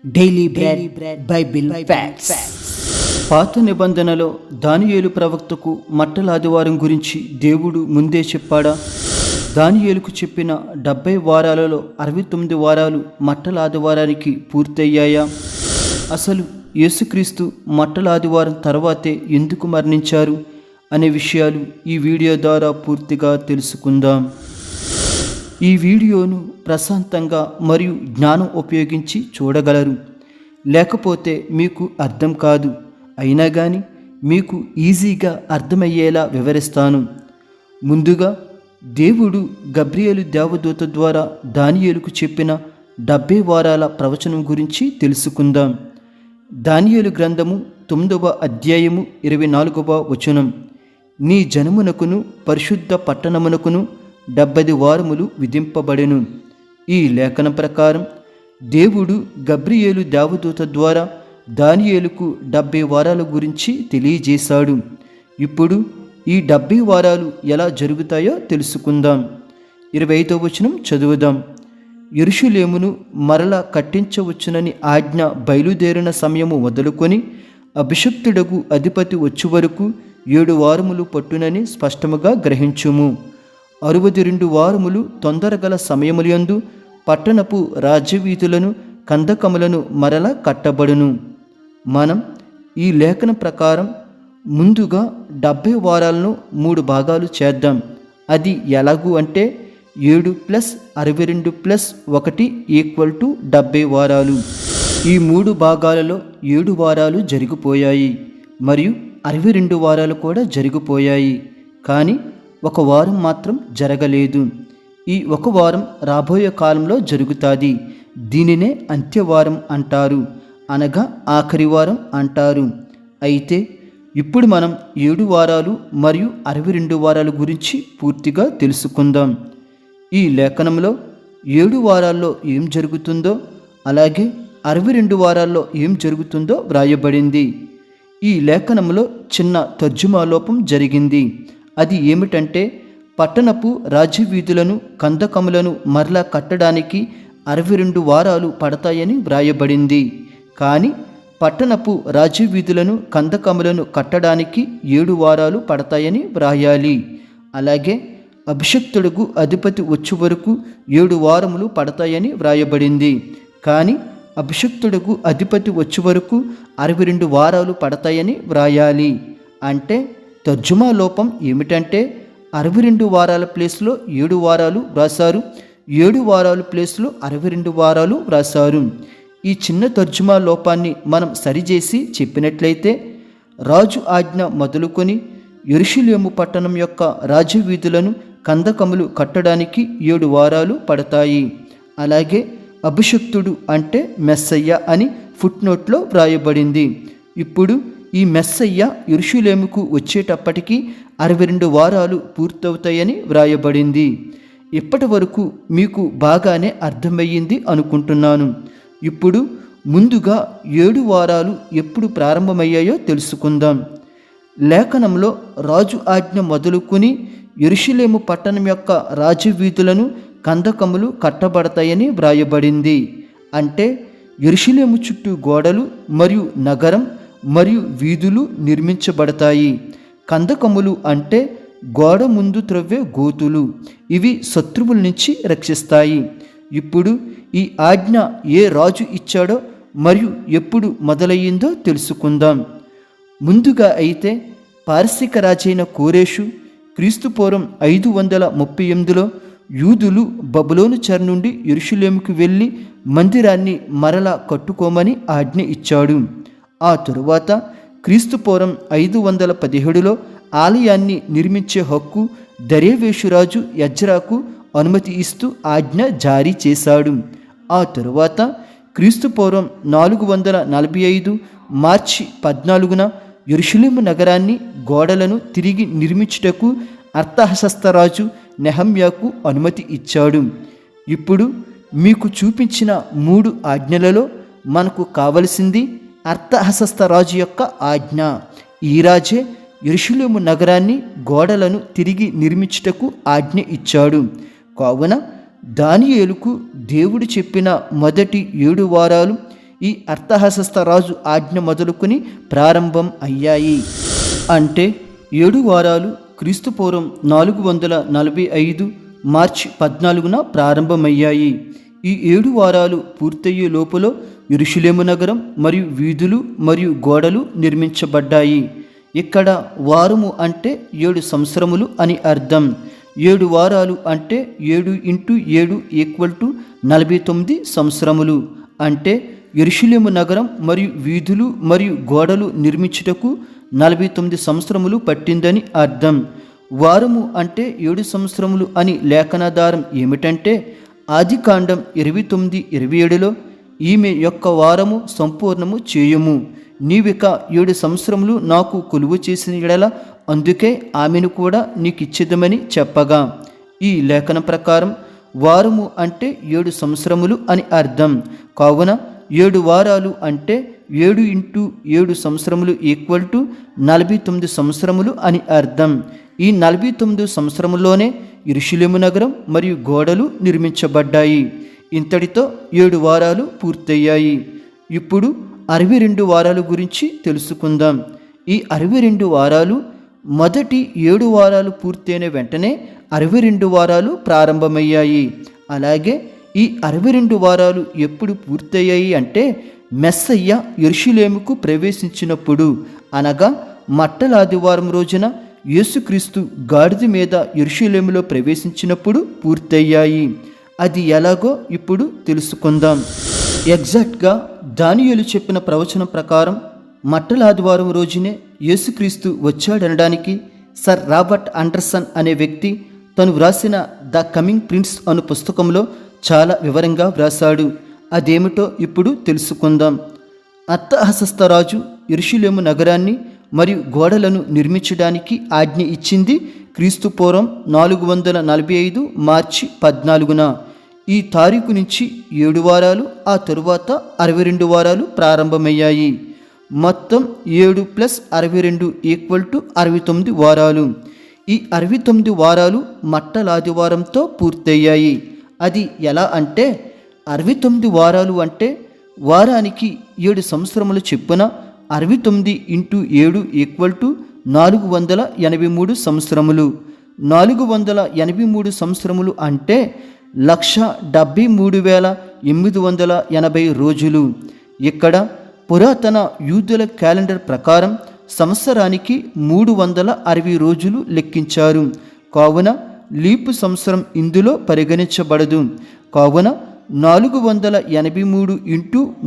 Daily bread Bible facts. పాత నిబంధనలో దానియేలు ప్రవక్తకు మట్టల ఆదివారం గురించి దేవుడు ముందే చెప్పాడా? దానియేలుకు చెప్పిన 70 వారాలలో 69 వారాలు మట్టల ఆదివారానికి పూర్తయ్యాయా? అసలు యేసుక్రీస్తు మట్టల ఆదివారం తర్వాతే ఎందుకు మరణించారు అనే విషయాలు ఈ వీడియో ద్వారా పూర్తిగా తెలుసుకుందాం. ఈ వీడియోను ప్రశాంతంగా మరియు జ్ఞానం ఉపయోగించి చూడగలరు, లేకపోతే మీకు అర్థం కాదు. అయినా కానీ మీకు ఈజీగా అర్థమయ్యేలా వివరిస్తాను. ముందుగా దేవుడు గబ్రియేలు దేవదూత ద్వారా దానియేలుకు చెప్పిన 70 వారాల ప్రవచనం గురించి తెలుసుకుందాం. దానియేలు గ్రంథము 9వ అధ్యాయము 24వ వచనం. నీ జనమునకును పరిశుద్ధ పట్టణమునకును 70 వారములు విధింపబడెను. ఈ లేఖనం ప్రకారం దేవుడు గబ్రియేలు దేవదూత ద్వారా దానియేలుకు 70 వారాల గురించి తెలియజేశాడు. ఇప్పుడు ఈ 70 వారాలు ఎలా జరుగుతాయో తెలుసుకుందాం. 25వ వచనం చదువుదాం. యెరూషలేమును మరల కట్టించవచ్చునని ఆజ్ఞ బయలుదేరిన సమయము మొదలుకొని అభిషిక్తుడగు అధిపతి వచ్చు వరకు 7 వారములు పట్టునని స్పష్టముగా గ్రహించుము. 62 వారములు తొందరగల సమయములందు పట్టణపు రాజ్యవీధులను కందకములను మరల కట్టబడును. మనం ఈ లేఖన ప్రకారం ముందుగా 70 వారాలను 3 భాగాలు చేద్దాం. అది ఎలాగూ అంటే 7 + 62 + 1 = 70 వారాలు. ఈ 3 భాగాలలో 7 వారాలు జరిగిపోయాయి మరియు 62 వారాలు కూడా జరిగిపోయాయి. కానీ ఒక వారం మాత్రం జరగలేదు. ఈ ఒక వారం రాబోయే కాలంలో జరుగుతుంది. దీనినే అంత్యవారం అంటారు, అనగా ఆఖరి వారం అంటారు. అయితే ఇప్పుడు మనం 7 వారాలు మరియు 62 వారాల గురించి పూర్తిగా తెలుసుకుందాం. ఈ లేఖనంలో 7 వారాల్లో ఏం జరుగుతుందో, అలాగే 62 వారాల్లో ఏం జరుగుతుందో వ్రాయబడింది. ఈ లేఖనంలో చిన్న తర్జుమా లోపం జరిగింది. అది ఏమిటంటే పట్టణపు రాజ్యవీధులను కందకములను మరలా కట్టడానికి 62 వారాలు పడతాయని వ్రాయబడింది. కానీ పట్టణపు రాజ్యవీధులను కందకములను కట్టడానికి 7 వారాలు పడతాయని వ్రాయాలి. అలాగే అభిషిక్తుడుకు అధిపతి వచ్చే వరకు 7 వారములు పడతాయని వ్రాయబడింది. కానీ అభిషిక్తుడుకు అధిపతి వచ్చే వరకు 62 వారాలు పడతాయని వ్రాయాలి. అంటే తర్జుమా లోపం ఏమిటంటే 62 వారాల ప్లేస్లో 7 వారాలు వ్రాసారు, 7 వారాల ప్లేస్లో 62 వారాలు వ్రాసారు. ఈ చిన్న తర్జుమా లోపాన్ని మనం సరిచేసి చెప్పినట్లయితే రాజు ఆజ్ఞ మొదలుకొని యెరూషలేము పట్టణం యొక్క రాజవీధులను కందకములు కట్టడానికి 7 వారాలు పడతాయి. అలాగే అభిషిక్తుడు అంటే మెస్సయ్య అని ఫుట్నోట్లో వ్రాయబడింది. ఇప్పుడు ఈ మెస్సయ్య యెరూషలేముకు వచ్చేటప్పటికి 62 వారాలు పూర్తవుతాయని వ్రాయబడింది. ఇప్పటి వరకు మీకు బాగానే అర్థమయ్యింది అనుకుంటున్నాను. ఇప్పుడు ముందుగా 7 వారాలు ఎప్పుడు ప్రారంభమయ్యాయో తెలుసుకుందాం. లేఖనంలో రాజు ఆజ్ఞ మొదలుకొని యెరూషలేము పట్టణం యొక్క రాజవీధులను కందకములు కట్టబడతాయని వ్రాయబడింది. అంటే యెరూషలేము చుట్టూ గోడలు మరియు నగరం మరియు వీధులు నిర్మించబడతాయి. కందకములు అంటే గోడ ముందు త్రవ్వే గోతులు. ఇవి శత్రువుల నుంచి రక్షిస్తాయి. ఇప్పుడు ఈ ఆజ్ఞ ఏ రాజు ఇచ్చాడో మరియు ఎప్పుడు మొదలయ్యిందో తెలుసుకుందాం. ముందుగా అయితే పారసీక రాజైన కోరేషు క్రీస్తుపూర్వం 538లో యూదులు బబులోను చెర నుండి యెరూషలేముకు వెళ్ళి మందిరాన్ని మరలా కట్టుకోమని ఆజ్ఞ ఇచ్చాడు. ఆ తరువాత క్రీస్తుపూర్వం 517లో ఆలయాన్ని నిర్మించే హక్కు దర్యావేషురాజు ఎజ్రాకు అనుమతి ఇస్తూ ఆజ్ఞ జారీ చేశాడు. ఆ తరువాత క్రీస్తుపూర్వం 445 మార్చి 14న యెరూషలేము నగరాన్ని గోడలను తిరిగి నిర్మించుటకు అర్తహషస్తరాజు నెహమ్యాకు అనుమతి ఇచ్చాడు. ఇప్పుడు మీకు చూపించిన 3 ఆజ్ఞలలో మనకు కావలసింది అర్తహషస్తరాజు యొక్క ఆజ్ఞ. ఈ రాజే యెరూషలేము నగరాన్ని గోడలను తిరిగి నిర్మించుటకు ఆజ్ఞ ఇచ్చాడు. కావున దానియేలుకు దేవుడు చెప్పిన మొదటి 7 వారాలు ఈ అర్థహశస్త రాజు ఆజ్ఞ మొదలుకొని ప్రారంభం అయ్యాయి. అంటే 7 వారాలు క్రీస్తుపూర్వం 445 మార్చి 14న ప్రారంభమయ్యాయి. ఈ 7 వారాలు పూర్తయ్యే లోపల యెరూషలేము నగరం మరియు వీధులు మరియు గోడలు నిర్మించబడ్డాయి. ఇక్కడ వారము అంటే 7 సంవత్సరములు అని అర్థం. 7 వారాలు అంటే 7 × 7 = 49 సంవత్సరములు. అంటే యెరూషలేము నగరం మరియు వీధులు మరియు గోడలు నిర్మించుటకు 49 సంవత్సరములు పట్టిందని అర్థం. వారము అంటే 7 సంవత్సరములు అని లేఖనాధారం ఏమిటంటే ఆదికాండం 29:27లో ఈమె యొక్క వారము సంపూర్ణము చేయుము, నీవిక 7 సంవత్సరములు నాకు కొలువు చేసిన యెడల అందుకే ఆమెను కూడా నీకిచ్చేదమని చెప్పగా, ఈ లేఖనం ప్రకారం వారము అంటే 7 సంవత్సరములు అని అర్థం. కావున 7 వారాలు అంటే 7 × 7 సంవత్సరములు = 49 సంవత్సరములు అని అర్థం. ఈ 49 సంవత్సరములోనే యెరూషలేము నగరం మరియు గోడలు నిర్మించబడ్డాయి. ఇంతటితో 7 వారాలు పూర్తయ్యాయి. ఇప్పుడు 62 వారాల గురించి తెలుసుకుందాం. ఈ 62 వారాలు మొదటి 7 వారాలు పూర్తయిన వెంటనే 62 వారాలు ప్రారంభమయ్యాయి. అలాగే ఈ 62 వారాలు ఎప్పుడు పూర్తయ్యాయి అంటే మెస్సయ్య యెరూషలేముకు ప్రవేశించినప్పుడు, అనగా మట్టల ఆదివారం రోజున యేసుక్రీస్తు గాడిద మీద యెరూషలేములో ప్రవేశించినప్పుడు పూర్తయ్యాయి. అది ఎలాగో ఇప్పుడు తెలుసుకుందాం. ఎగ్జాక్ట్గా దానియేలు చెప్పిన ప్రవచనం ప్రకారం మట్టల ఆదివారం రోజునే యేసుక్రీస్తు వచ్చాడనడానికి సర్ రాబర్ట్ అండర్సన్ అనే వ్యక్తి తను వ్రాసిన ద కమింగ్ ప్రిన్స్ అను పుస్తకంలో చాలా వివరంగా వ్రాసాడు. అదేమిటో ఇప్పుడు తెలుసుకుందాం. అర్థహశస్త రాజు యెరూషలేము నగరాన్ని మరియు గోడలను నిర్మించడానికి ఆజ్ఞ ఇచ్చింది క్రీస్తుపూర్వం 445 మార్చి 14న. ఈ తారీఖు నుంచి 7 వారాలు, ఆ తరువాత 62 వారాలు ప్రారంభమయ్యాయి. మొత్తం 7 + 62 = 69 వారాలు. ఈ 69 వారాలు మట్టల ఆదివారంతో పూర్తయ్యాయి. అది ఎలా అంటే 69 వారాలు అంటే వారానికి 7 సంవత్సరముల చొప్పున 69 × 7 = 483 సంవత్సరములు. 483 సంవత్సరములు అంటే 1,73,880 రోజులు. ఇక్కడ పురాతన యూదుల క్యాలెండర్ ప్రకారం సంవత్సరానికి 360 రోజులు లెక్కించారు. కావున లీపు సంవత్సరం ఇందులో పరిగణించబడదు. కావున 483 ×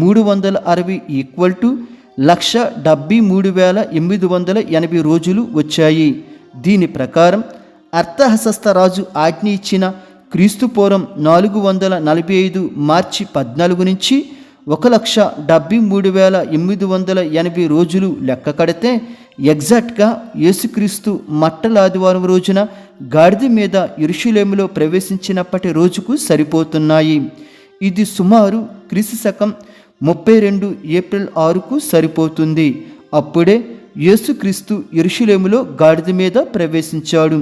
360 = 1,73,880 రోజులు వచ్చాయి. దీని ప్రకారం అర్థహశస్త రాజు ఆజ్ఞ ఇచ్చిన క్రీస్తుపూర్వం 445 మార్చి 14 నుంచి 1,73,880 రోజులు లెక్క కడితే ఎగ్జాక్ట్గా యేసుక్రీస్తు మట్టల ఆదివారం రోజున గాడిద మీద యెరూషలేములో ప్రవేశించినప్పటి రోజుకు సరిపోతున్నాయి. ఇది సుమారు క్రీస్తుశకం 32 ఏప్రిల్ 6కు సరిపోతుంది. అప్పుడే యేసుక్రీస్తు యెరూషలేములో గాడిద మీద ప్రవేశించాడు.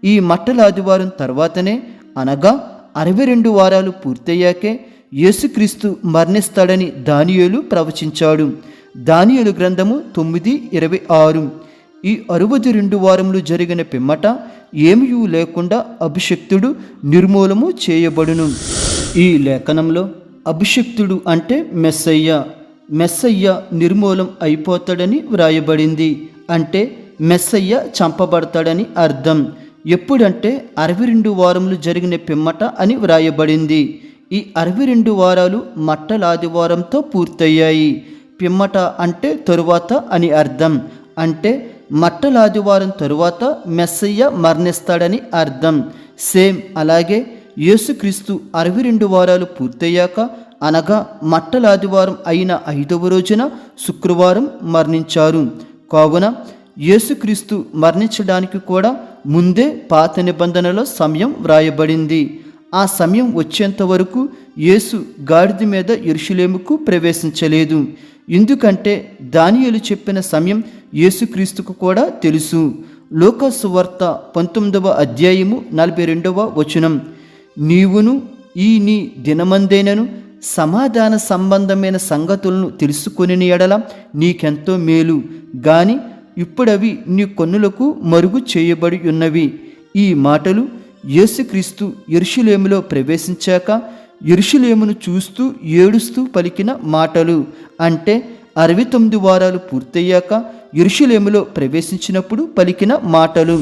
ఈ మట్టల ఆదివారం తర్వాతనే, అనగా 62 వారాలు పూర్తయ్యాకే యేసుక్రీస్తు మరణిస్తాడని దానియేలు ప్రవచించాడు. దానియేలు గ్రంథము 9:26. ఈ 62 వారములు జరిగిన పిమ్మట ఏమీ లేకుండా అభిషిక్తుడు నిర్మూలము చేయబడును. ఈ లేఖనంలో అభిషిక్తుడు అంటే మెస్సయ్య. మెస్సయ్య నిర్మూలం అయిపోతాడని వ్రాయబడింది. అంటే మెస్సయ్య చంపబడతాడని అర్థం. ఎప్పుడంటే 62 వారములు జరిగిన పిమ్మట అని వ్రాయబడింది. ఈ 62 వారాలు మట్టల ఆదివారంతో పూర్తయ్యాయి. పిమ్మట అంటే తరువాత అని అర్థం. అంటే మట్టల ఆదివారం తరువాత మెస్సయ్య మరణిస్తాడని అర్థం. సేమ్ అలాగే యేసుక్రీస్తు 62 వారాలు పూర్తయ్యాక, అనగా మట్టల ఆదివారం అయిన 5వ రోజున శుక్రవారం మరణించారు. కావున యేసుక్రీస్తు మరణించడానికి కూడా ముందే పాత నిబంధనలో సమయం వ్రాయబడింది. ఆ సమయం వచ్చేంత వరకు యేసు గాడిద మీద యెరూషలేముకు ప్రవేశించలేదు. ఎందుకంటే దానియేలు చెప్పిన సమయం యేసుక్రీస్తుకు కూడా తెలుసు. లూకా సువార్త 19వ అధ్యాయము 42వ వచనం, నీవును ఈ నీ దినమందైనను సమాధాన సంబంధమైన సంగతులను తెలుసుకొనిన ఎడల నీకెంతో మేలు. గాని ఇప్పుడవి నీ కన్నులకు మరుగు చేయబడి ఉన్నవి. ఈ మాటలు యేసుక్రీస్తు యెరూషలేములో ప్రవేశించాక యెరూషలేమును చూస్తూ ఏడుస్తూ పలికిన మాటలు. అంటే 69 వారాలు పూర్తయ్యాక యెరూషలేములో ప్రవేశించినప్పుడు పలికిన మాటలు.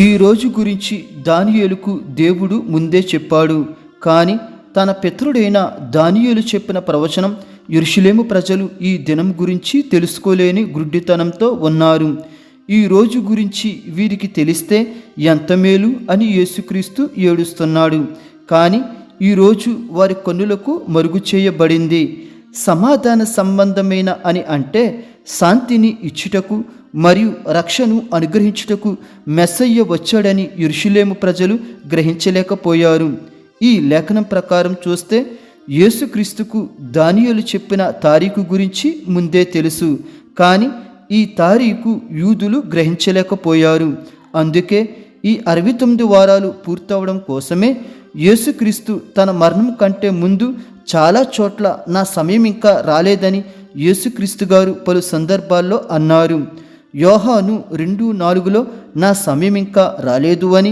ఈ రోజు గురించి దానియేలుకు దేవుడు ముందే చెప్పాడు. కానీ తన పితరుడైన దానియేలు చెప్పిన ప్రవచనం యెరూషలేము ప్రజలు ఈ దినం గురించి తెలుసుకోలేని గుడ్డితనంతో ఉన్నారు. ఈ రోజు గురించి వీరికి తెలిస్తే ఎంత మేలు అని యేసుక్రీస్తు ఏడుస్తున్నాడు. కానీ ఈరోజు వారి కన్నులకు మరుగు చేయబడింది. సమాధాన సంబంధమైన అని అంటే శాంతిని ఇచ్చుటకు మరియు రక్షణను అనుగ్రహించుటకు మెస్సయ్య వచ్చాడని యెరూషలేము ప్రజలు గ్రహించలేకపోయారు. ఈ లేఖనం ప్రకారం చూస్తే యేసుక్రీస్తుకు దానియేలు చెప్పిన తారీఖు గురించి ముందే తెలుసు. కానీ ఈ తారీఖు యూదులు గ్రహించలేకపోయారు. అందుకే ఈ 69 వారాలు పూర్తవడం కోసమే యేసుక్రీస్తు తన మరణం కంటే ముందు చాలా చోట్ల నా సమయం ఇంకా రాలేదని యేసుక్రీస్తు గారు పలు సందర్భాల్లో అన్నారు. యోహాను 2:4లో నా సమయం ఇంకా రాలేదు అని,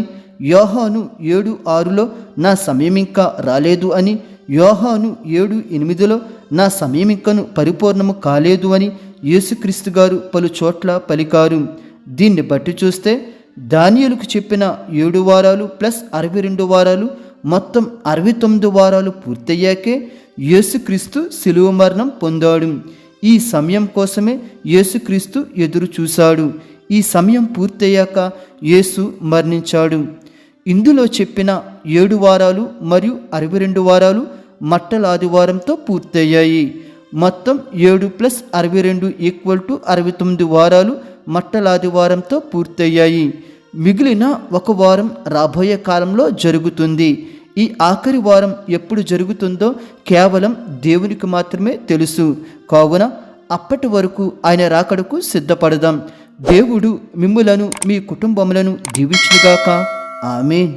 యోహాను 7:6లో నా సమయం ఇంకా రాలేదు అని, యోహాను 7:8లో నా సమయం ఇంకను పరిపూర్ణము కాలేదు అని యేసుక్రీస్తు గారు పలు చోట్ల పలికారు. దీన్ని బట్టి చూస్తే దానియేలుకు చెప్పిన 7 వారాలు ప్లస్ 62 వారాలు మొత్తం 69 వారాలు పూర్తయ్యాకే యేసుక్రీస్తు శిలువ మరణం పొందాడు. ఈ సమయం కోసమే యేసుక్రీస్తు ఎదురు చూశాడు. ఈ సమయం పూర్తయ్యాక యేసు మరణించాడు. ఇందులో చెప్పిన 7 వారాలు మరియు 62 వారాలు మట్టల ఆదివారంతో పూర్తయ్యాయి. మొత్తం 7 + 62 = 69 వారాలు మట్టల ఆదివారంతో పూర్తయ్యాయి. మిగిలిన ఒక వారం రాబోయే కాలంలో జరుగుతుంది. ఈ ఆఖరి వారం ఎప్పుడు జరుగుతుందో కేవలం దేవునికి మాత్రమే తెలుసు. కావున అప్పటి వరకు ఆయన రాకడకు సిద్ధపడదాం. దేవుడు మిమ్ములను మీ కుటుంబములను దీవించుగాక. ఆమేన్.